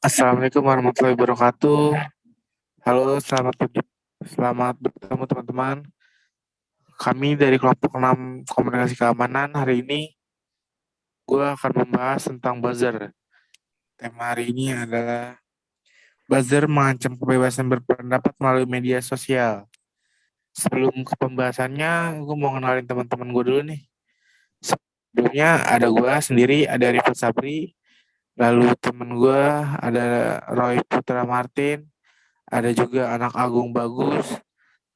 Assalamualaikum warahmatullahi wabarakatuh. Halo, selamat bertemu teman-teman. Kami dari kelompok 6 Komunikasi Keamanan hari ini gue akan membahas tentang buzzer. Tema hari ini adalah buzzer mengancam kebebasan berpendapat melalui media sosial. Sebelum ke pembahasannya, gue mau kenalin teman-teman gue dulu nih. Sebelumnya ada gue sendiri, ada Rifat Sabri, lalu temen gue ada Roy Putra Martin, ada juga anak Agung Bagus,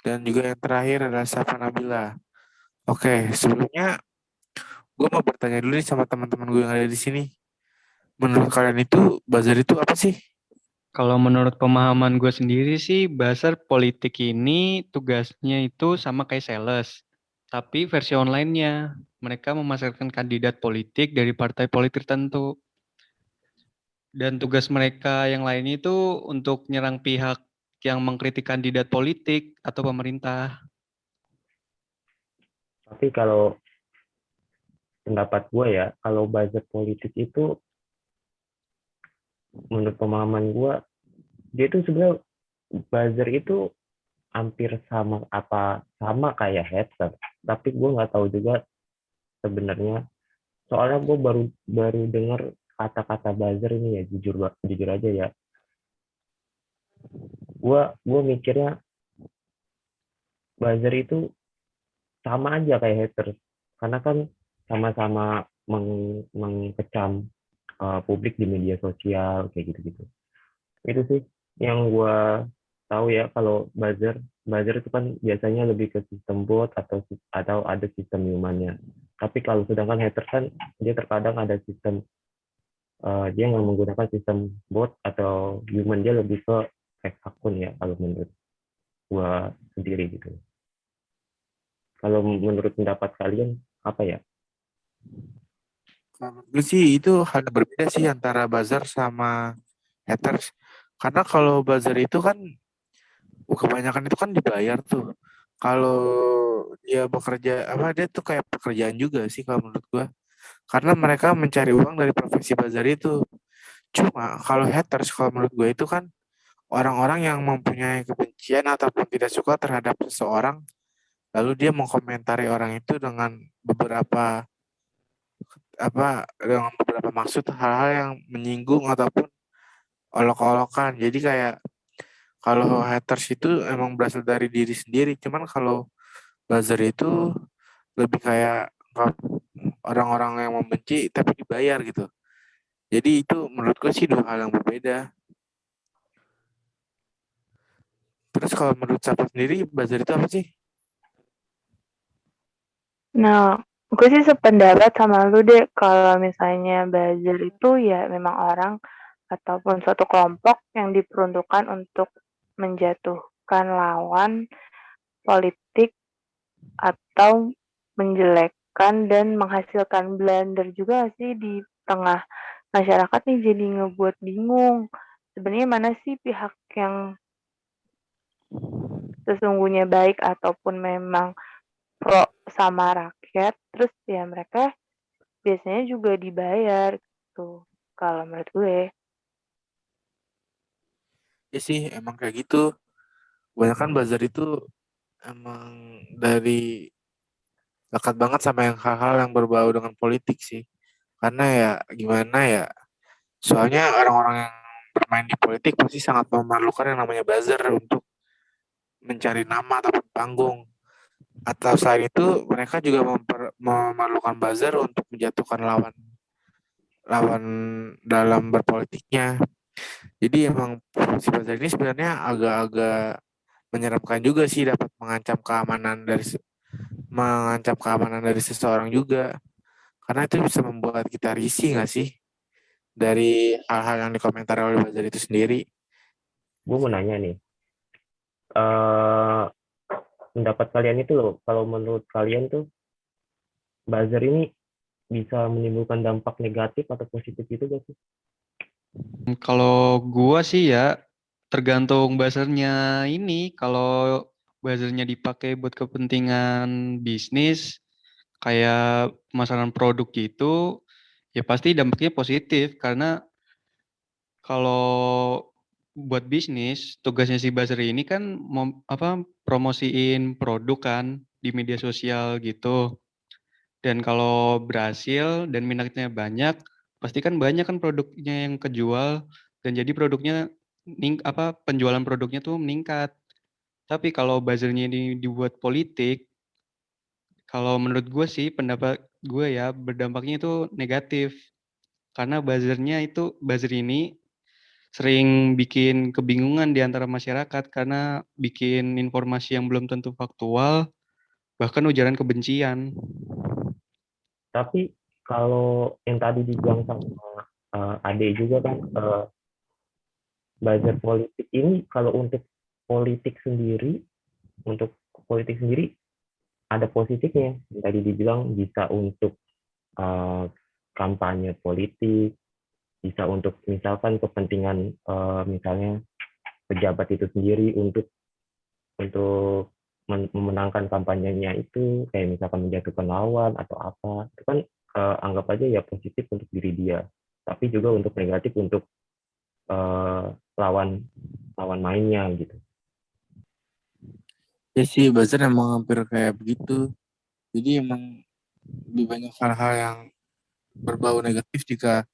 dan juga yang terakhir adalah Safa Nabila. Oke, sebelumnya gue mau bertanya dulu nih sama teman-teman gue yang ada di sini. Menurut kalian itu buzzer itu apa sih? Kalau menurut pemahaman gue sendiri sih, buzzer politik ini tugasnya itu sama kayak sales. Tapi versi online-nya, mereka memasarkan kandidat politik dari partai politik tertentu. Dan tugas mereka yang lainnya itu untuk nyerang pihak yang mengkritik kandidat politik atau pemerintah. Tapi kalau pendapat gue ya, kalau buzzer politik itu menurut pemahaman gue, dia itu sebenarnya buzzer itu hampir sama kayak headset. Tapi gue nggak tahu juga sebenarnya. Soalnya gue baru baru dengar kata-kata buzzer ini ya, jujur aja ya. Gue mikirnya buzzer itu sama aja kayak haters, karena kan sama-sama mengkecam publik di media sosial kayak gitu-gitu. Itu sih yang gue tahu ya. Kalau buzzer itu kan biasanya lebih ke sistem bot atau ada sistem humannya. Tapi kalau sedangkan hater kan dia terkadang ada sistem, dia nggak menggunakan sistem bot atau human, dia lebih ke fake akun ya kalau menurut gue sendiri gitu. Kalau menurut pendapat kalian apa ya? Kalau menurut gue sih itu hal yang berbeda sih antara buzzer sama haters. Karena kalau buzzer itu kan kebanyakan itu kan dibayar tuh. Kalau dia bekerja apa dia tuh kayak pekerjaan juga sih kalau menurut gue. Karena mereka mencari uang dari profesi buzzer itu. Cuma kalau haters kalau menurut gue itu kan orang-orang yang mempunyai kebencian ataupun tidak suka terhadap seseorang, lalu dia mengkomentari orang itu dengan beberapa maksud hal-hal yang menyinggung ataupun olok-olokan. Jadi kayak kalau haters itu emang berasal dari diri sendiri, cuman kalau buzzer itu lebih kayak orang-orang yang membenci tapi dibayar gitu. Jadi itu menurutku sih dua hal yang berbeda. Terus kalau menurut Safa sendiri, buzzer itu apa sih? Nah, gue sih sependapat sama lu deh kalau misalnya buzzer itu ya memang orang ataupun suatu kelompok yang diperuntukkan untuk menjatuhkan lawan politik atau menjelekkan dan menghasilkan blunder juga sih di tengah masyarakat nih, jadi ngebuat bingung. Sebenarnya mana sih pihak yang sesungguhnya baik ataupun memang pro sama rakyat, terus ya mereka biasanya juga dibayar gitu kalau menurut gue. Ya sih, emang kayak gitu. Kebanyakan buzzer itu emang dari dekat banget sama yang hal-hal yang berbau dengan politik sih. Karena ya gimana ya, soalnya orang-orang yang bermain di politik pasti sangat memerlukan yang namanya buzzer untuk mencari nama ataupun panggung. Atau selain itu mereka juga memerlukan buzzer untuk menjatuhkan lawan lawan dalam berpolitiknya. Jadi emang si buzzer ini sebenarnya agak-agak menyeramkan juga sih, dapat mengancam keamanan dari seseorang juga. Karena itu bisa membuat kita risih nggak sih dari hal-hal yang dikomentari oleh buzzer itu sendiri. Gue mau nanya nih, eh pendapat kalian itu loh, kalau menurut kalian tuh buzzer ini bisa menimbulkan dampak negatif atau positif itu gak sih? Kalau gua sih ya, tergantung buzzernya ini. Kalau buzzernya dipakai buat kepentingan bisnis, kayak pemasaran produk gitu, ya pasti dampaknya positif karena Kalau buat bisnis, tugasnya si buzzer ini kan promosiin produk kan di media sosial gitu. Dan kalau berhasil dan minatnya banyak, pasti kan banyak kan produknya yang kejual dan jadi produknya penjualan produknya tuh meningkat. Tapi kalau buzzernya ini dibuat politik, kalau menurut gue sih pendapat gue ya berdampaknya itu negatif. Karena buzzer ini sering bikin kebingungan di antara masyarakat karena bikin informasi yang belum tentu faktual, bahkan ujaran kebencian. Tapi kalau yang tadi dibilang sama Ade juga kan, buzzer politik ini kalau untuk politik sendiri ada positifnya. Yang tadi dibilang bisa untuk kampanye politik, bisa untuk misalkan kepentingan misalnya pejabat itu sendiri untuk memenangkan kampanyenya itu, kayak misalkan menjatuhkan lawan atau apa, itu kan anggap aja ya positif untuk diri dia, tapi juga untuk negatif untuk lawan lawan mainnya gitu. Ya sih, buzzer emang hampir kayak begitu. Jadi emang lebih banyak hal-hal yang berbau negatif jika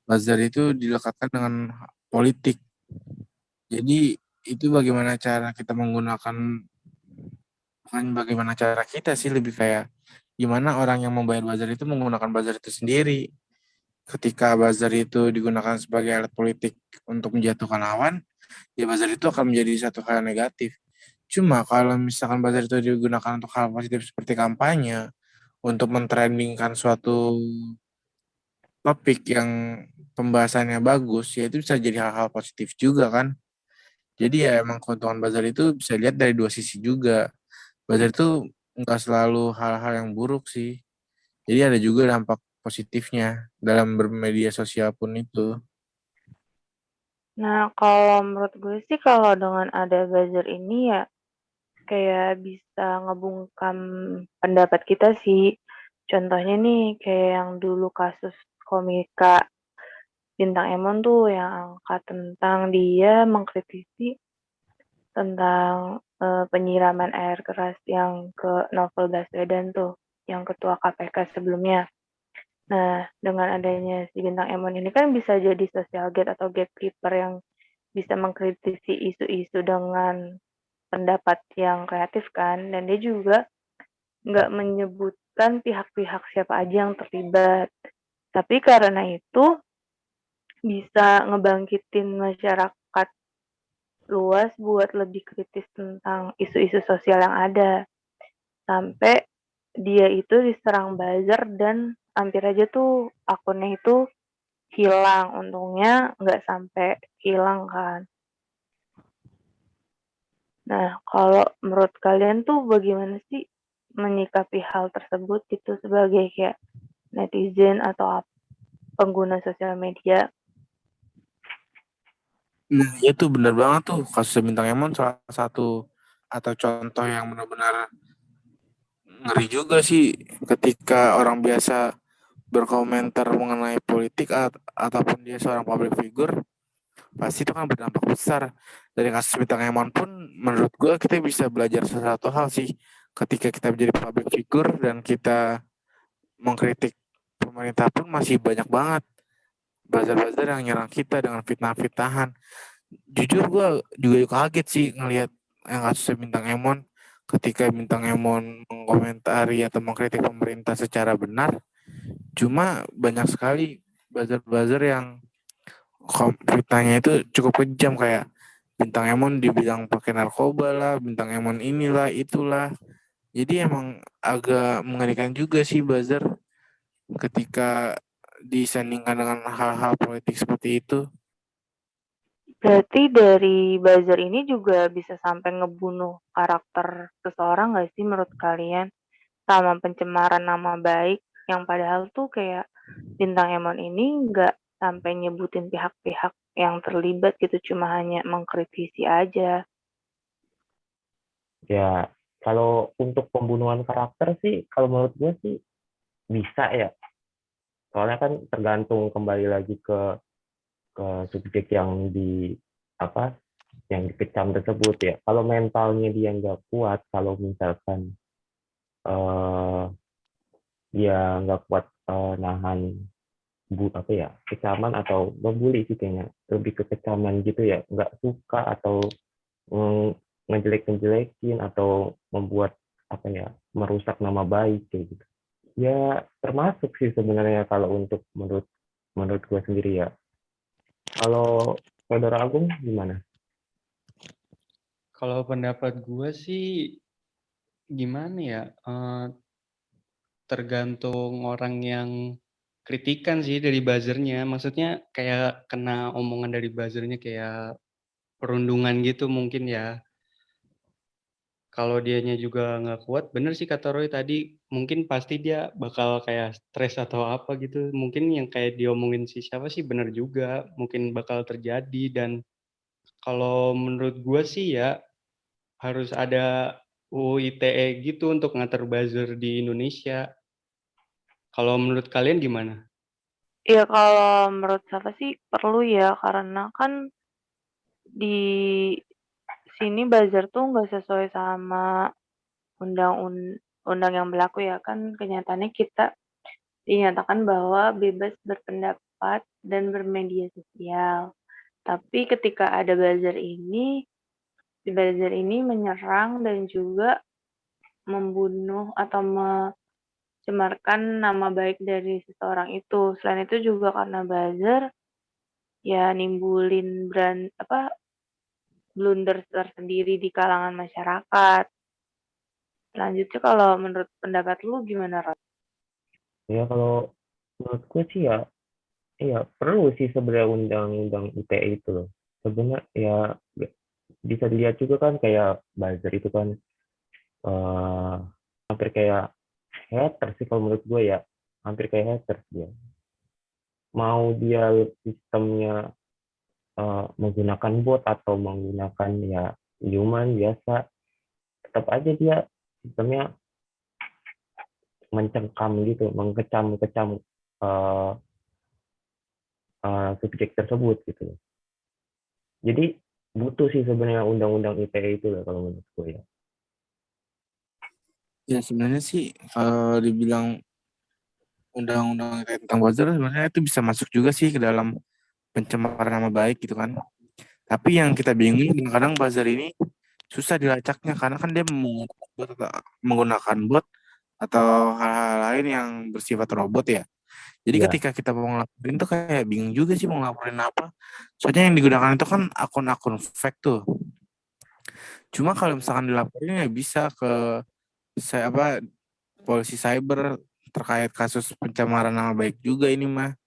buzzer itu dilekatkan dengan politik. Jadi itu bagaimana cara kita menggunakan, bukan bagaimana cara kita sih, lebih kayak gimana orang yang membayar buzzer itu menggunakan buzzer itu sendiri. Ketika buzzer itu digunakan sebagai alat politik untuk menjatuhkan lawan, ya buzzer itu akan menjadi satu hal negatif. Cuma kalau misalkan buzzer itu digunakan untuk hal positif seperti kampanye, untuk mentrendingkan suatu topik yang pembahasannya bagus, ya itu bisa jadi hal-hal positif juga kan. Jadi ya emang keuntungan buzzer itu bisa lihat dari dua sisi juga. Buzzer itu nggak selalu hal-hal yang buruk sih. Jadi ada juga dampak positifnya dalam bermedia sosial pun itu. Nah, kalau menurut gue sih kalau dengan ada buzzer ini ya kayak bisa ngebungkam pendapat kita sih. Contohnya nih kayak yang dulu kasus komika Bintang Emon tuh yang angkat tentang dia mengkritisi tentang penyiraman air keras yang ke Novel Baswedan tuh, yang ketua KPK sebelumnya. Nah, dengan adanya si Bintang Emon ini kan bisa jadi social gate atau gatekeeper yang bisa mengkritisi isu-isu dengan pendapat yang kreatif kan, dan dia juga nggak menyebutkan pihak-pihak siapa aja yang terlibat. Tapi karena itu bisa ngebangkitin masyarakat luas buat lebih kritis tentang isu-isu sosial yang ada. Sampai dia itu diserang buzzer dan hampir aja tuh akunnya itu hilang. Untungnya nggak sampai hilang kan. Nah, kalau menurut kalian tuh bagaimana sih menyikapi hal tersebut gitu sebagai kayak netizen atau pengguna sosial media? Nah, itu benar banget tuh, kasus Bintang Emon salah satu atau contoh yang benar-benar ngeri juga sih ketika orang biasa berkomentar mengenai politik ataupun dia seorang public figure, pasti itu kan berdampak besar. Dari kasus Bintang Emon pun menurut gue kita bisa belajar sesuatu hal sih, ketika kita menjadi public figure dan kita mengkritik pemerintah pun masih banyak banget buzzer-buzzer yang nyerang kita dengan fitnah-fitnahan. Jujur gue juga kaget sih ngelihat yang kasus Bintang Emon, ketika Bintang Emon mengomentari atau mengkritik pemerintah secara benar, cuma banyak sekali buzzer-buzzer yang fitnahnya itu cukup kejam, kayak Bintang Emon dibilang pakai narkoba lah, Bintang Emon inilah itulah. Jadi emang agak mengerikan juga sih buzzer ketika disandingkan dengan hal-hal politik seperti itu. Berarti dari buzzer ini juga bisa sampai ngebunuh karakter seseorang nggak sih menurut kalian? Sama pencemaran nama baik yang padahal tuh kayak Bintang Emon ini nggak sampai nyebutin pihak-pihak yang terlibat gitu, cuma hanya mengkritisi aja. Ya, kalau untuk pembunuhan karakter sih, kalau menurut gue sih bisa ya. Soalnya kan tergantung kembali lagi ke ke subjek yang yang dikecam tersebut ya. Kalau mentalnya dia nggak kuat, kalau misalkan dia nggak kuat nahan kecaman atau membuli sih kayaknya, lebih ke kecaman gitu ya, nggak suka atau ngejelek-ngejelekin atau membuat merusak nama baik kayak gitu. Ya termasuk sih sebenarnya kalau untuk menurut gue sendiri ya. Kalau Saudara Agung gimana? Kalau pendapat gue sih gimana ya? Tergantung orang yang kritikan sih dari buzzernya. Maksudnya kayak kena omongan dari buzzernya kayak perundungan gitu mungkin ya. Kalau dianya juga nggak kuat, bener sih kata Roy tadi, mungkin pasti dia bakal kayak stres atau apa gitu. Mungkin yang kayak diomongin si siapa sih bener juga, mungkin bakal terjadi. Dan kalau menurut gue sih ya, harus ada UU ITE gitu untuk ngatur buzzer di Indonesia. Kalau menurut kalian gimana? Ya kalau menurut saya sih perlu ya, karena kan di sini buzzer tuh nggak sesuai sama undang yang berlaku ya, kan kenyataannya kita dinyatakan bahwa bebas berpendapat dan bermedia sosial. Tapi ketika ada buzzer ini, si buzzer ini menyerang dan juga membunuh atau mencemarkan nama baik dari seseorang itu. Selain itu juga karena buzzer ya nimbulin blunder tersendiri di kalangan masyarakat. Selanjutnya kalau menurut pendapat lu gimana, Rod? Ya kalau menurut gue sih ya, perlu sih sebenarnya undang-undang ITE itu loh. Sebenarnya ya bisa dilihat juga kan kayak buzzer itu kan eh, hampir kayak hater sih kalau menurut gue ya, hampir kayak hater dia. Mau dia sistemnya menggunakan bot atau menggunakan ya human biasa, tetap aja dia sistemnya mencengkam gitu, mengkecam uh, subjek tersebut gitu. Jadi butuh sih sebenarnya undang-undang ITE itu lah kalau menurut gue ya. Ya sebenarnya sih kalau dibilang undang-undang tentang buzzer sebenarnya itu bisa masuk juga sih ke dalam pencemaran nama baik gitu kan. Tapi yang kita bingung kadang-kadang buzzer ini susah dilacaknya karena kan dia menggunakan bot atau hal-hal lain yang bersifat robot ya. Jadi Ya, ketika kita mau ngelaporin tuh kayak bingung juga sih mau ngelaporin apa. Soalnya yang digunakan itu kan akun-akun fake tuh. Cuma kalau misalkan dilaporin ya bisa ke polisi cyber terkait kasus pencemaran nama baik juga ini mah.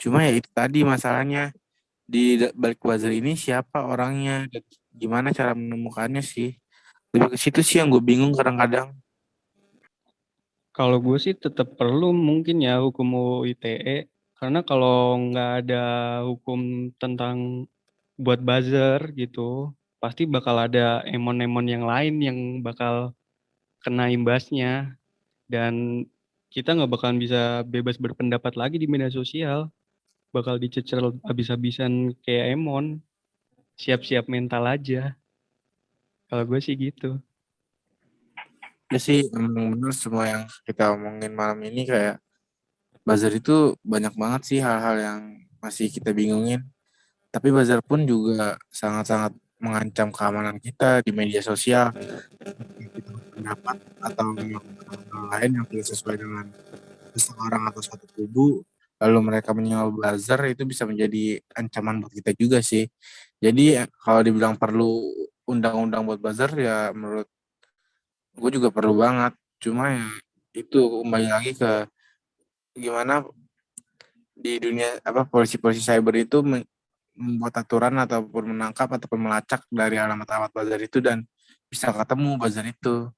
Cuma ya itu tadi masalahnya di balik buzzer ini siapa orangnya dan gimana cara menemukannya sih. Lebih ke situ sih yang gue bingung kadang-kadang. Kalau gue sih tetap perlu mungkin ya hukum UU ITE, karena kalau nggak ada hukum tentang buat buzzer gitu, pasti bakal ada emon-emon yang lain yang bakal kena imbasnya, dan kita nggak bakalan bisa bebas berpendapat lagi di media sosial, bakal dicecer habis-habisan kayak emon, siap-siap mental aja. Kalau gue sih gitu. Ya sih emang bener semua yang kita omongin malam ini kayak buzzer itu banyak banget sih hal-hal yang masih kita bingungin. Tapi buzzer pun juga sangat-sangat mengancam keamanan kita di media sosial. Kita berpendapat atau melakukan hal lain yang tidak sesuai dengan seseorang atau suatu kubu, lalu mereka menyewa buzzer itu bisa menjadi ancaman buat kita juga sih. Jadi kalau dibilang perlu undang-undang buat buzzer ya menurut gue juga perlu banget. Cuma ya itu kembali lagi ke gimana di dunia polisi-polisi cyber itu membuat aturan ataupun menangkap ataupun melacak dari alamat-alamat buzzer itu dan bisa ketemu buzzer itu.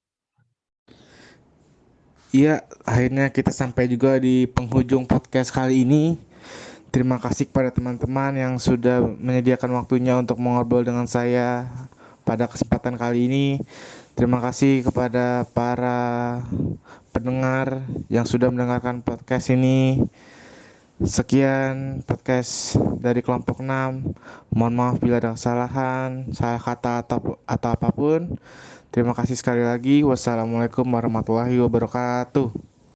Iya, akhirnya kita sampai juga di penghujung podcast kali ini. Terima kasih kepada teman-teman yang sudah menyediakan waktunya untuk mengobrol dengan saya pada kesempatan kali ini. Terima kasih kepada para pendengar yang sudah mendengarkan podcast ini. Sekian podcast dari kelompok 6. Mohon maaf bila ada kesalahan, salah kata atau apapun. Terima kasih sekali lagi. Wassalamualaikum warahmatullahi wabarakatuh.